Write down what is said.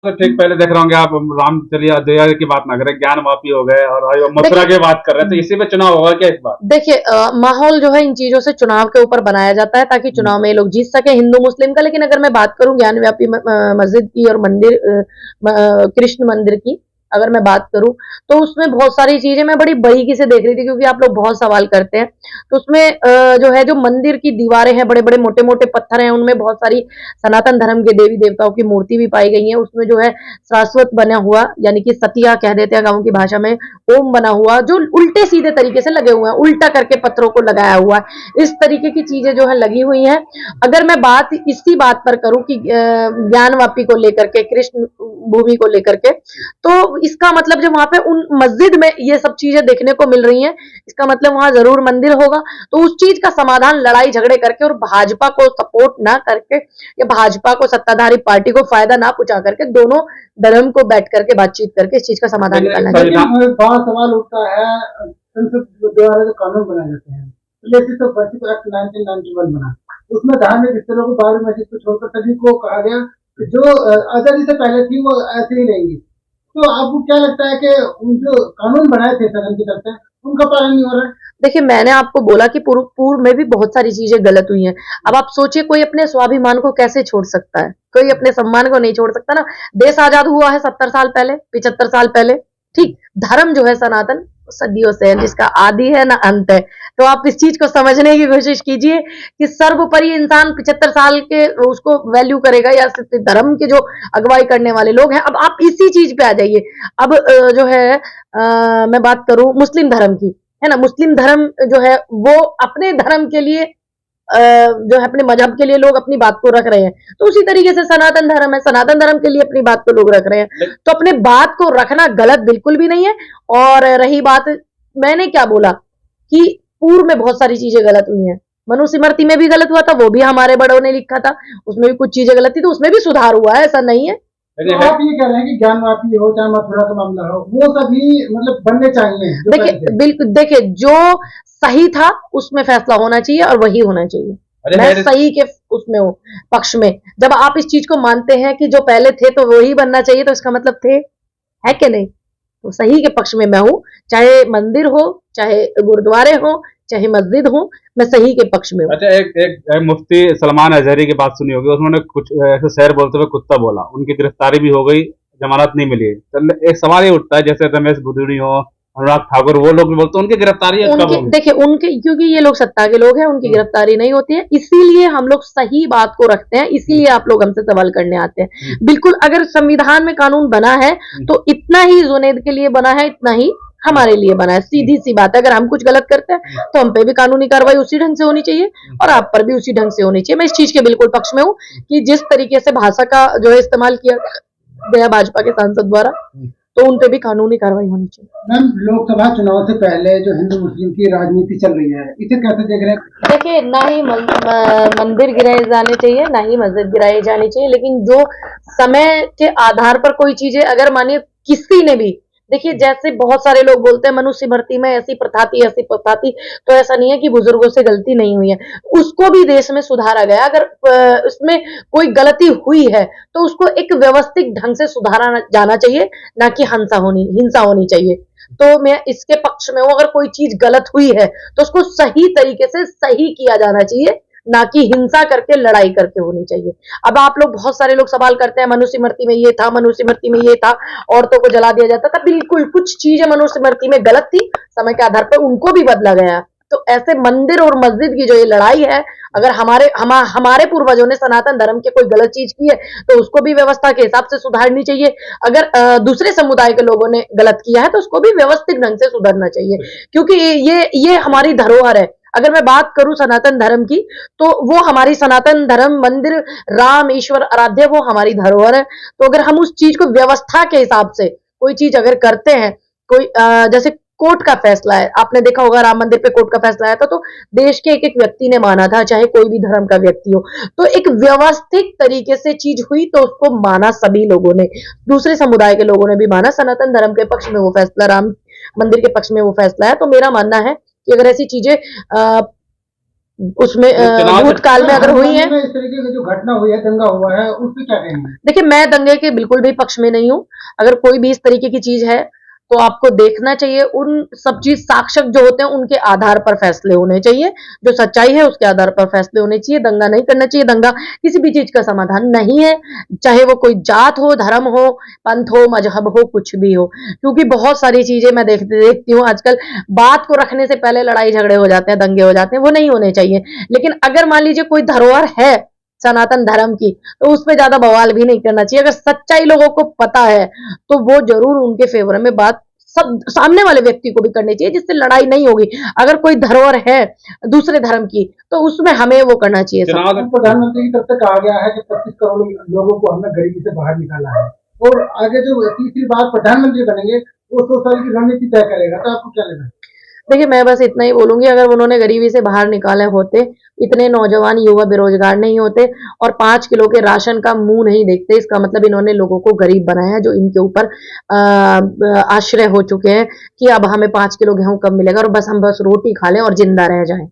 तो ठीक पहले देख रहे होंगे आप, रामचरिया अयोध्या की बात ना करें, ज्ञान वापी हो गए और मथुरा देखिए की बात कर रहे हैं, तो इसी पे चुनाव होगा क्या इस बार? देखिए माहौल जो है इन चीजों से चुनाव के ऊपर बनाया जाता है ताकि हम्म। चुनाव में ये लोग जीत सके हिंदू मुस्लिम का। लेकिन अगर मैं बात करूं ज्ञान व्यापी मस्जिद की और मंदिर कृष्ण मंदिर की अगर मैं बात करूं तो उसमें बहुत सारी चीजें मैं बड़ी बारीकी से देख रही थी, क्योंकि आप लोग बहुत सवाल करते हैं। तो उसमें जो है जो मंदिर की दीवारें हैं, बड़े बड़े मोटे मोटे पत्थर हैं, उनमें बहुत सारी सनातन धर्म के देवी देवताओं की मूर्ति भी पाई गई है। उसमें जो है शाश्वत बना हुआ, यानी कि सतिया कह देते हैं गाँव की भाषा में, ओम बना हुआ जो उल्टे सीधे तरीके से लगे हुए हैं, उल्टा करके पत्थरों को लगाया हुआ है। इस तरीके की चीजें जो है लगी हुई हैं। अगर मैं बात इसी बात पर करूं कि ज्ञानवापी को लेकर के, कृष्ण भूमि को लेकर के, तो इसका मतलब जब वहां पे उन मस्जिद में ये सब चीजें देखने को मिल रही हैं, इसका मतलब वहां जरूर मंदिर होगा। तो उस चीज का समाधान लड़ाई झगड़े करके और भाजपा को सपोर्ट ना करके या भाजपा को सत्ताधारी पार्टी को फायदा ना पहुंचा करके दोनों धर्म को बैठ करके बातचीत करके इस चीज का समाधान निकालना चाहिए। लेकिन एक बड़ा सवाल उठता है, संसद द्वारा जो कानून बनाए जाते हैं, जैसे तो वर्षिप एक्ट 1991 बना, उसमें धार्मिक स्थलों को बाबरी मस्जिद को छोड़कर सभी को कहा गया कि जो आजादी से पहले थी वो ऐसे ही रहेंगी। तो आपको क्या लगता है कि उन जो कानून बनाए थे सदन की तरफ से उनका पालन नहीं हो रहा है? देखिए मैंने आपको बोला कि पूर्व में भी बहुत सारी चीजें गलत हुई हैं। अब आप सोचिए कोई अपने स्वाभिमान को कैसे छोड़ सकता है? कोई अपने सम्मान को नहीं छोड़ सकता ना। देश आजाद हुआ है 70 साल पहले, 75 साल पहले। ठीक, धर्म जो है सनातन सदियों से है, जिसका आदि है ना अंत है। तो आप इस चीज को समझने की कोशिश कीजिए कि सर्वोपरि इंसान 75 साल के उसको वैल्यू करेगा या धर्म के जो अगुवाई करने वाले लोग हैं। अब आप इसी चीज पे आ जाइए। अब जो है मैं बात करूं मुस्लिम धर्म की, है ना। मुस्लिम धर्म जो है वो अपने धर्म के लिए जो है अपने मजहब के लिए लोग अपनी बात को रख रहे हैं। तो उसी तरीके से सनातन धर्म है, सनातन धर्म के लिए अपनी बात को लोग रख रहे हैं। तो अपने बात को रखना गलत बिल्कुल भी नहीं है। और रही बात, मैंने क्या बोला कि पूर्व में बहुत सारी चीजें गलत हुई हैं। मनुस्मृति में भी गलत हुआ था, वो भी हमारे बड़ों ने लिखा था, उसमें भी कुछ चीजें गलत थी, तो उसमें भी सुधार हुआ है, ऐसा नहीं है। तो आप ये कह रहे हैं कि ज्ञानवापी हो चाहे मथुरा का मामला हो, वो सभी मतलब बनने चाहिए जो पहले देखिए थे। बिल्कुल, देखिए जो सही था उसमें फैसला होना चाहिए और वही होना चाहिए। मैं सही के उसमें हूँ, पक्ष में। जब आप इस चीज को मानते हैं कि जो पहले थे तो वही बनना चाहिए, तो इसका मतलब थे, है कि नहीं? तो सही के पक्ष में मैं हूँ। चाहे मंदिर हो, चाहे गुरुद्वारे हो, चाहे मस्जिद हो, मैं सही के पक्ष में हूँ। अच्छा, एक मुफ्ती सलमान अजहरी की बात सुनी होगी, उसमें कुछ ऐसे शेर बोलते हुए कुत्ता बोला, उनकी गिरफ्तारी भी हो गई, जमानत नहीं मिली। तो एक सवाल ये उठता है, जैसे रमेश बुदुड़ी हो, अनुराग ठाकुर, वो लोग भी बोलते हैं उनकी गिरफ्तारी कब उनके होगी? देखिए उनके, क्योंकि ये लोग सत्ता के लोग हैं, उनकी गिरफ्तारी नहीं होती है, इसीलिए हम लोग सही बात को रखते हैं, इसीलिए आप लोग हमसे सवाल करने आते हैं। बिल्कुल, अगर संविधान में कानून बना है तो इतना ही जुनैद के लिए बना है, इतना ही हमारे लिए बना है। सीधी सी बात है, अगर हम कुछ गलत करते हैं तो हम पे भी कानूनी कार्रवाई उसी ढंग से होनी चाहिए और आप पर भी उसी ढंग से होनी चाहिए। मैं इस चीज के बिल्कुल पक्ष में हूँ कि जिस तरीके से भाषा का जो है इस्तेमाल किया गया भाजपा के सांसद द्वारा, तो उन पे भी कानूनी कार्रवाई होनी चाहिए। मैम, लोकसभा चुनाव से पहले जो हिंदू मुस्लिम की राजनीति चल रही है, इसे कैसे देख रहे हैं? देखिए ना ही मंदिर गिराए जाने चाहिए, ना ही मस्जिद गिराई जानी चाहिए, लेकिन जो समय के आधार पर कोई चीजें अगर मानिए किसी ने भी, देखिए जैसे बहुत सारे लोग बोलते हैं मनुस्मृति में ऐसी प्रथा थी, ऐसी प्रथा थी, तो ऐसा नहीं है कि बुजुर्गों से गलती नहीं हुई है, उसको भी देश में सुधारा गया। अगर उसमें कोई गलती हुई है तो उसको एक व्यवस्थित ढंग से सुधारा जाना चाहिए, ना कि हिंसा होनी चाहिए। तो मैं इसके पक्ष में हूं, अगर कोई चीज गलत हुई है तो उसको सही तरीके से सही किया जाना चाहिए, ना कि हिंसा करके लड़ाई करके होनी चाहिए। अब आप लोग, बहुत सारे लोग सवाल करते हैं मनुस्मृति में ये था, मनुस्मृति में ये था, औरतों को जला दिया जाता था। बिल्कुल कुछ चीजें मनुस्मृति में गलत थी, समय के आधार पर उनको भी बदला गया। तो ऐसे मंदिर और मस्जिद की जो ये लड़ाई है, अगर हमारे पूर्वजों ने सनातन धर्म के कोई गलत चीज की है तो उसको भी व्यवस्था के हिसाब से सुधारनी चाहिए। अगर दूसरे समुदाय के लोगों ने गलत किया है तो उसको भी व्यवस्थित ढंग से सुधरना चाहिए, क्योंकि ये हमारी धरोहर है। अगर मैं बात करूं सनातन धर्म की, तो वो हमारी सनातन धर्म, मंदिर, राम ईश्वर आराध्य, वो हमारी धरोहर है। तो अगर हम उस चीज को व्यवस्था के हिसाब से कोई चीज अगर करते हैं, कोई जैसे कोर्ट का फैसला है, आपने देखा होगा राम मंदिर पे कोर्ट का फैसला आया था, तो देश के एक एक व्यक्ति ने माना था, चाहे कोई भी धर्म का व्यक्ति हो। तो एक व्यवस्थित तरीके से चीज हुई तो उसको माना सभी लोगों ने, दूसरे समुदाय के लोगों ने भी माना। सनातन धर्म के पक्ष में वो फैसला, राम मंदिर के पक्ष में वो फैसला है। तो मेरा मानना है कि अगर ऐसी चीजें उसमें चुनाव- भूतकाल में अगर हुई है। इस तरीके की जो घटना हुई है, दंगा हुआ है, उस पर क्या कहेंगे? देखिए, मैं दंगे के बिल्कुल भी पक्ष में नहीं हूं। अगर कोई भी इस तरीके की चीज है तो आपको देखना चाहिए। उन सब चीज साक्ष्य जो होते हैं उनके आधार पर फैसले होने चाहिए। जो सच्चाई है उसके आधार पर फैसले होने चाहिए। दंगा नहीं करना चाहिए। दंगा किसी भी चीज का समाधान नहीं है, चाहे वो कोई जात हो, धर्म हो, पंथ हो, मजहब हो, कुछ भी हो। क्योंकि बहुत सारी चीजें मैं देखती हूँ आजकल, बात को रखने से पहले लड़ाई झगड़े हो जाते हैं, दंगे हो जाते हैं। वो नहीं होने चाहिए। लेकिन अगर मान लीजिए कोई धरोहर है सनातन धर्म की, तो उस पर ज्यादा बवाल भी नहीं करना चाहिए। अगर सच्चाई लोगों को पता है तो वो जरूर उनके फेवर में बात सब सामने वाले व्यक्ति को भी करनी चाहिए, जिससे लड़ाई नहीं होगी। अगर कोई धरोहर है दूसरे धर्म की तो उसमें हमें वो करना चाहिए। सब चुनाव प्रधानमंत्री की तरफ से कहा गया है कि 25 करोड़ लोगों को हमने गरीबी से बाहर निकाला है, और आगे जो तीसरी बार प्रधानमंत्री बनेंगे वो 100 साल की रणनीति तय करेगा। तो आपको क्या लगता है? देखिए, मैं बस इतना ही बोलूंगी, अगर उन्होंने गरीबी से बाहर निकाले होते, इतने नौजवान युवा बेरोजगार नहीं होते और 5 किलो के राशन का मुंह नहीं देखते। इसका मतलब इन्होंने लोगों को गरीब बनाया है, जो इनके ऊपर आश्रय हो चुके हैं कि अब हमें 5 किलो गेहूं कब मिलेगा और बस हम रोटी खा लें और जिंदा रह जाएं।